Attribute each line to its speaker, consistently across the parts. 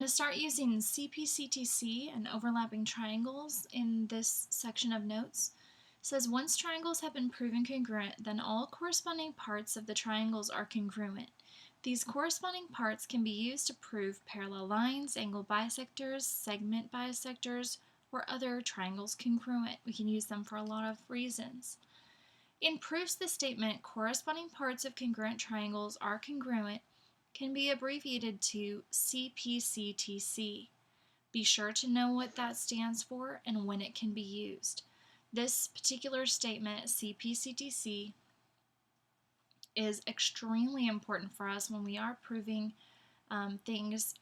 Speaker 1: to start using CPCTC and overlapping triangles in this section of notes. It says once triangles have been proven congruent, then all corresponding parts of the triangles are congruent. These corresponding parts can be used to prove parallel lines, angle bisectors, segment bisectors, or other triangles congruent. We can use them for a lot of reasons. In proofs, the statement corresponding parts of congruent triangles are congruent can be abbreviated to CPCTC. Be sure to know what that stands for and when it can be used. This particular statement, CPCTC, is extremely important for us when we are proving things,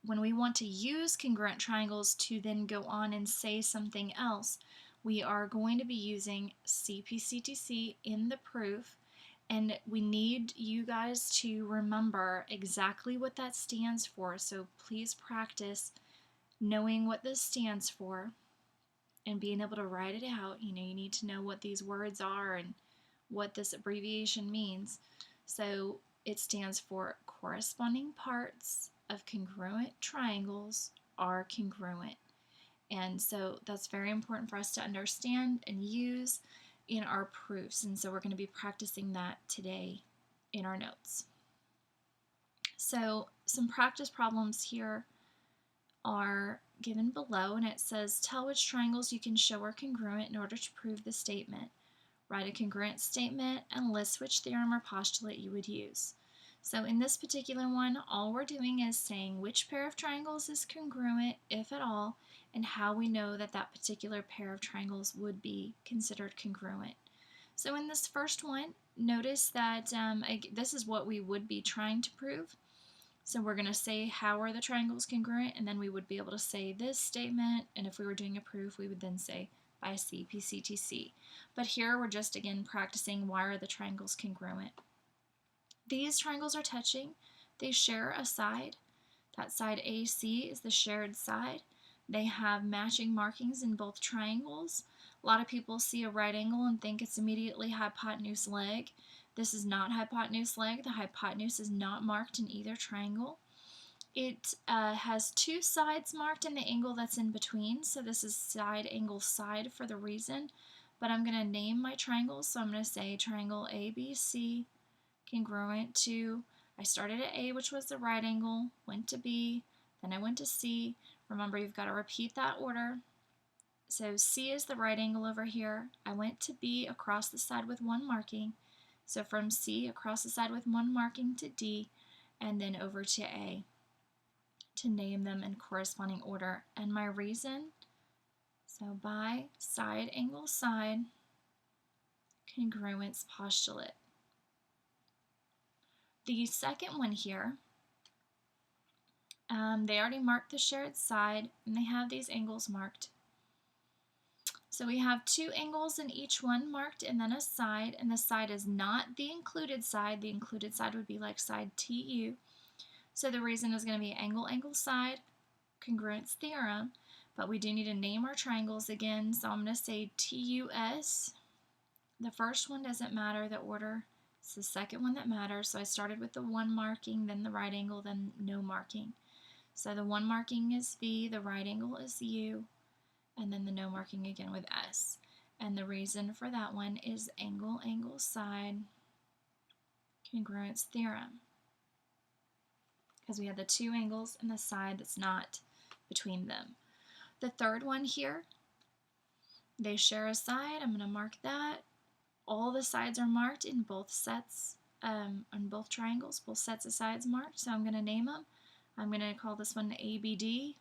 Speaker 1: when we want to use congruent triangles to then go on and say something else. We are going to be using CPCTC in the proof, and we need you guys to remember exactly what that stands for. So please practice knowing what this stands for and being able to write it out. You need to know what these words are and what this abbreviation means. So it stands for corresponding parts of congruent triangles are congruent. And so that's very important for us to understand and use in our proofs. And so we're going to be practicing that today in our notes. So some practice problems here are given below, and it says tell which triangles you can show are congruent in order to prove the statement. Write a congruent statement and list which theorem or postulate you would use. So in this particular one, all we're doing is saying which pair of triangles is congruent, if at all, and how we know that that particular pair of triangles would be considered congruent. So in this first one, notice that this is what we would be trying to prove. So we're going to say how are the triangles congruent, and then we would be able to say this statement, and if we were doing a proof, we would then say by CPCTC. But here we're just again practicing why are the triangles congruent. These triangles are touching. They share a side. That side AC is the shared side. They have matching markings in both triangles. A lot of people see a right angle and think it's immediately hypotenuse leg. This is not hypotenuse leg. The hypotenuse is not marked in either triangle. It has two sides marked and the angle that's in between. So this is side angle side for the reason. But I'm going to name my triangles. So I'm going to say triangle ABC congruent to, I started at A, which was the right angle, went to B, then I went to C. Remember, you've got to repeat that order. So C is the right angle over here. I went to B across the side with one marking. So from C across the side with one marking to D, and then over to A to name them in corresponding order. And my reason, so by side angle side congruence postulate. The second one here, they already marked the shared side, and they have these angles marked. So we have two angles in each one marked, and then a side, and the side is not the included side. The included side would be like side TU. So the reason is going to be angle, angle, side, congruence theorem, but we do need to name our triangles again, so I'm going to say TUS. The first one doesn't matter, the order. It's the second one that matters, so I started with the one marking, then the right angle, then no marking. So the one marking is V, the right angle is U, and then the no marking again with S. And the reason for that one is angle, angle, side, congruence theorem. Because we have the two angles and the side that's not between them. The third one here, they share a side. I'm going to mark that. All the sides are marked in both sets, on both triangles, both sets of sides marked, so I'm going to name them. I'm going to call this one ABD,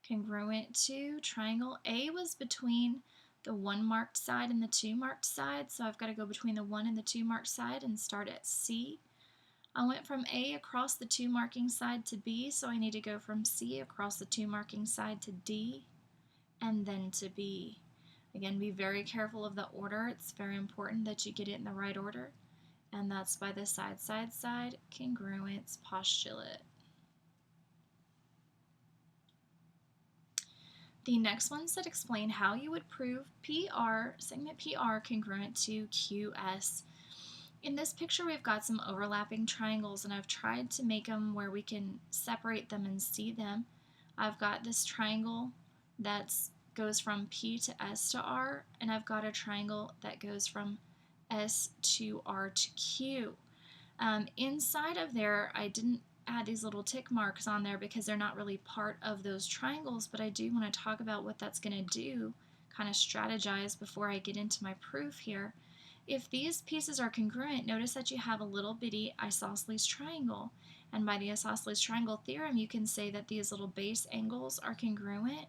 Speaker 1: congruent to triangle. A was between the one marked side and the two marked side, so I've got to go between the one and the two marked side and start at C. I went from A across the two marking side to B, so I need to go from C across the two marking side to D, and then to B. Again, be very careful of the order. It's very important that you get it in the right order. And that's by the side, side, side congruence postulate. The next ones that explain how you would prove PR, segment PR congruent to QS. In this picture, we've got some overlapping triangles, and I've tried to make them where we can separate them and see them. I've got this triangle that goes from P to S to R, and I've got a triangle that goes from S to R to Q. Inside of there, I didn't add these little tick marks on there because they're not really part of those triangles, but I do want to talk about what that's going to do, kind of strategize before I get into my proof here. If these pieces are congruent, notice that you have a little bitty isosceles triangle. And by the isosceles triangle theorem, you can say that these little base angles are congruent.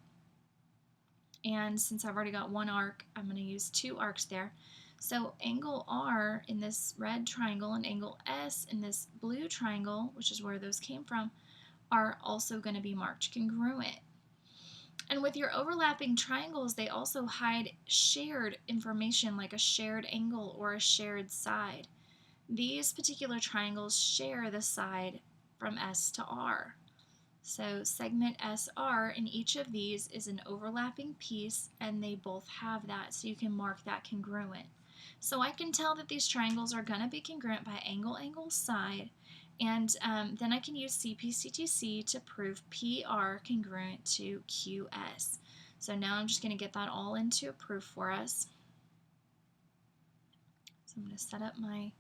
Speaker 1: And since I've already got one arc, I'm going to use two arcs there. So angle R in this red triangle and angle S in this blue triangle, which is where those came from, are also going to be marked congruent. And with your overlapping triangles, they also hide shared information like a shared angle or a shared side. These particular triangles share the side from S to R. So segment SR in each of these is an overlapping piece, and they both have that, so you can mark that congruent. So I can tell that these triangles are going to be congruent by angle, angle, side, and then I can use CPCTC to prove PR congruent to QS. So now I'm just going to get that all into a proof for us. So I'm going to set up my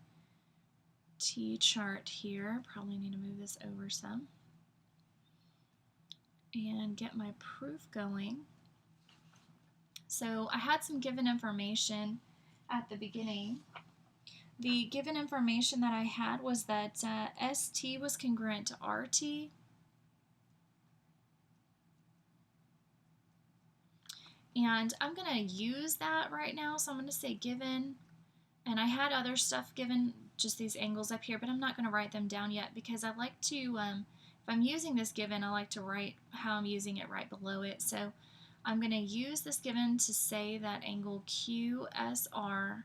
Speaker 1: T chart here. Probably need to move this over some. And get my proof going. So I had some given information at the beginning. The given information that I had was that ST was congruent to RT. And I'm going to use that right now, so I'm going to say given. And I had other stuff given, just these angles up here, but I'm not going to write them down yet because I like to, if I'm using this given, I like to write how I'm using it right below it. So I'm going to use this given to say that angle QSR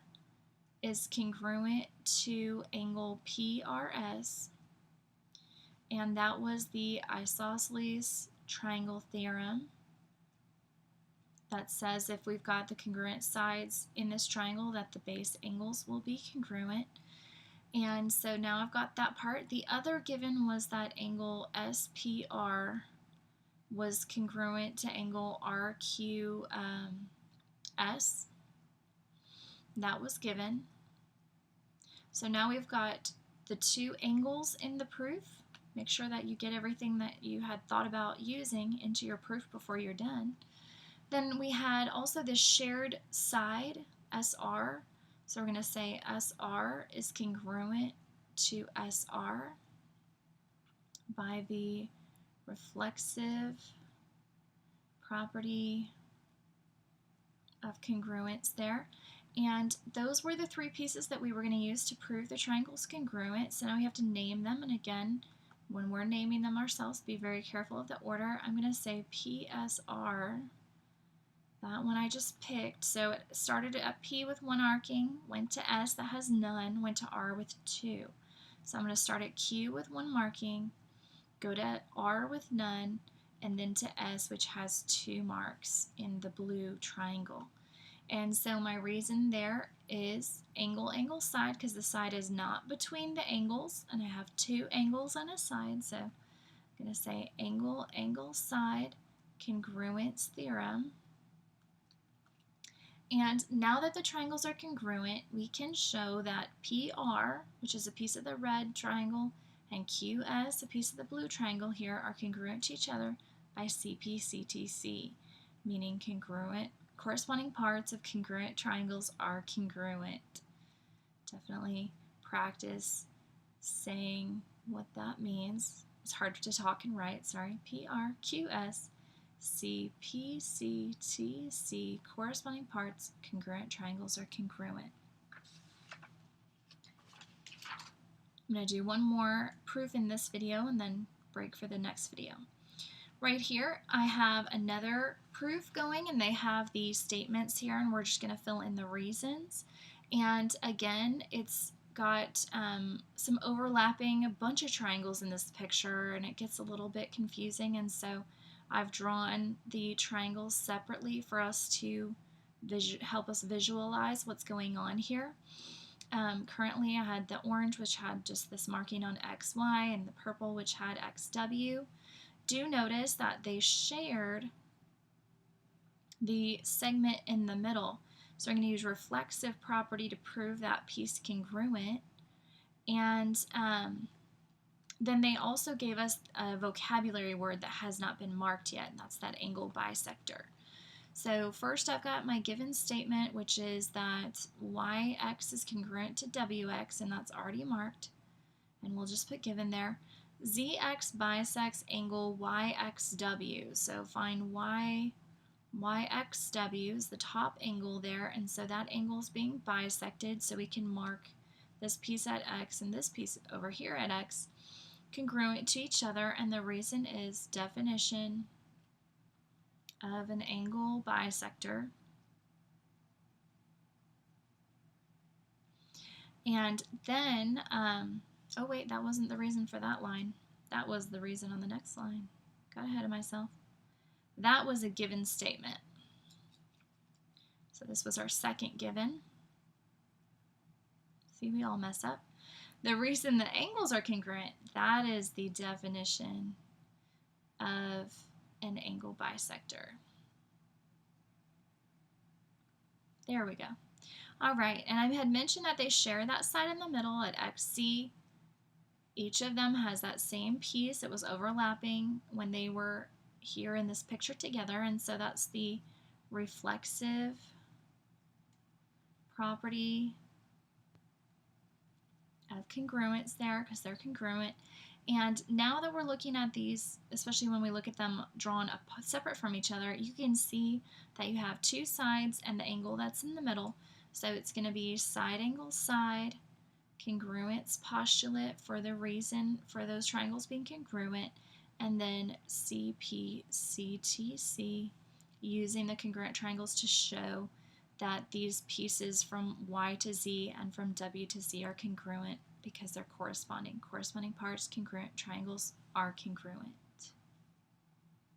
Speaker 1: is congruent to angle PRS, and that was the isosceles triangle theorem that says if we've got the congruent sides in this triangle that the base angles will be congruent. And so now I've got that part. The other given was that angle SPR was congruent to angle RQS. That was given. So now we've got the two angles in the proof. Make sure that you get everything that you had thought about using into your proof before you're done. Then we had also this shared side, SR. So we're going to say SR is congruent to SR by the reflexive property of congruence there. And those were the three pieces that we were going to use to prove the triangle's congruent. So now we have to name them. And again, when we're naming them ourselves, be very careful of the order. I'm going to say PSR, that one I just picked. So it started at P with one arcing, went to S that has none, went to R with two. So I'm going to start at Q with one marking, go to R with none, and then to S, which has two marks in the blue triangle. And so my reason there is angle, angle, side, because the side is not between the angles, and I have two angles on a side, so I'm going to say angle, angle, side, congruence theorem. And now that the triangles are congruent, we can show that PR, which is a piece of the red triangle, and QS, a piece of the blue triangle here, are congruent to each other by CPCTC, meaning congruent. Corresponding parts of congruent triangles are congruent. Definitely practice saying what that means. It's hard to talk and write, sorry. PRQS, CPCTC, corresponding parts, congruent triangles are congruent. I'm going to do one more proof in this video and then break for the next video. Right here, I have another proof going, and they have the statements here, and we're just going to fill in the reasons. And again, it's got some overlapping, a bunch of triangles in this picture, and it gets a little bit confusing, and so I've drawn the triangles separately for us to help us visualize what's going on here. Currently I had the orange, which had just this marking on XY, and the purple, which had XW. Do notice that they shared the segment in the middle. So I'm going to use reflexive property to prove that piece congruent. And then they also gave us a vocabulary word that has not been marked yet, and that's that angle bisector. So first I've got my given statement, which is that yx is congruent to wx, and that's already marked. And we'll just put given there. Zx bisects angle yxw. So find yxw is the top angle there, and so that angle is being bisected, so we can mark this piece at x and this piece over here at x congruent to each other, and the reason is definition of an angle bisector. And then, oh wait, that wasn't the reason for that line. That was the reason on the next line. Got ahead of myself. That was a given statement. So this was our second given. See, we all mess up. The reason the angles are congruent, that is the definition of an angle bisector. There we go. All right, and I had mentioned that they share that side in the middle at XC. Each of them has that same piece. It was overlapping when they were here in this picture together, and so that's the reflexive property of congruence there, because they're congruent. And now that we're looking at these, especially when we look at them drawn separate from each other, you can see that you have two sides and the angle that's in the middle. So it's going to be side angle side, congruence postulate for the reason for those triangles being congruent, and then CPCTC, using the congruent triangles to show that these pieces from Y to Z and from W to Z are congruent because they're corresponding. Corresponding parts, congruent triangles are congruent.